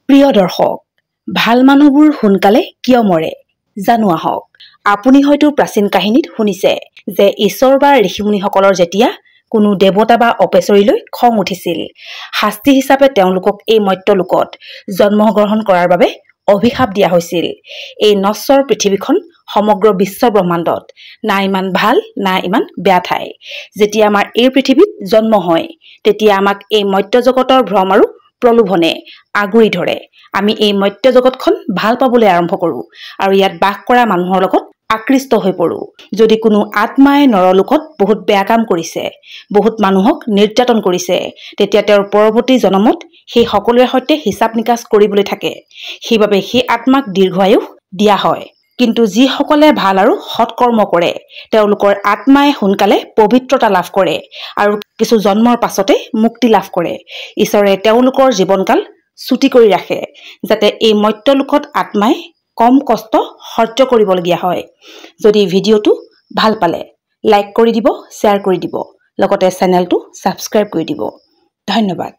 প্ৰিয় দৰ্শক, ভাল মানুহবোৰ সোনকালে কিয় মৰে জানো আহক। আপুনি হয়তো প্ৰাচীন কাহিনীত শুনিছে যে ঈশ্বৰ বা ঋষিমুনিসকলৰ যেতিয়া কোনো দেৱতা বা অপেচৰীলৈ খং উঠিছিল, শাস্তি হিচাপে তেওঁলোকক এই মৰ্ত্যলোকত জন্মগ্ৰহণ কৰাৰ বাবে অভিশাপ দিয়া হৈছিল। এই নশ্বৰ পৃথিৱীখন সমগ্ৰ বিশ্ব ব্ৰহ্মাণ্ডত না ইমান ভাল না ইমান বেয়া ঠাই। যেতিয়া আমাৰ এই পৃথিৱীত জন্ম হয়, তেতিয়া আমাক এই মৰ্ত্যজগতৰ ভ্ৰম আৰু প্ৰলোভনে আগুৰি ধৰে। আমি এই মৰ্ত্যজগতখন ভাল পাবলৈ আৰম্ভ কৰোঁ আৰু ইয়াত বাস কৰা মানুহৰ লগত আকৃষ্ট হৈ পৰোঁ। যদি কোনো আত্মাই নৰলোকত বহুত বেয়া কাম কৰিছে, বহুত মানুহক নিৰ্যাতন কৰিছে, তেতিয়া তেওঁৰ পৰৱৰ্তী জন্মত সেই সকলোৰে সৈতে হিচাপ নিকাচ কৰিবলৈ থাকে। সেইবাবে সেই আত্মাক দীৰ্ঘায়ুস দিয়া হয়। কিন্তু যিসকলে ভাল আৰু সৎকৰ্ম কৰে, তেওঁলোকৰ আত্মাই সোনকালে পবিত্ৰতা লাভ কৰে আৰু কিছু জন্মৰ পাছতে মুক্তি লাভ কৰে। ঈশ্বৰে তেওঁলোকৰ জীৱনকাল ছুটি কৰি ৰাখে, যাতে এই মৰ্ত্যলোকত আত্মাই কম কষ্ট সহ্য কৰিবলগীয়া হয়। যদি ভিডিঅ'টো ভাল পালে লাইক কৰি দিব, শ্বেয়াৰ কৰি দিব, লগতে চেনেলটো ছাবস্ক্ৰাইব কৰি দিব। ধন্যবাদ।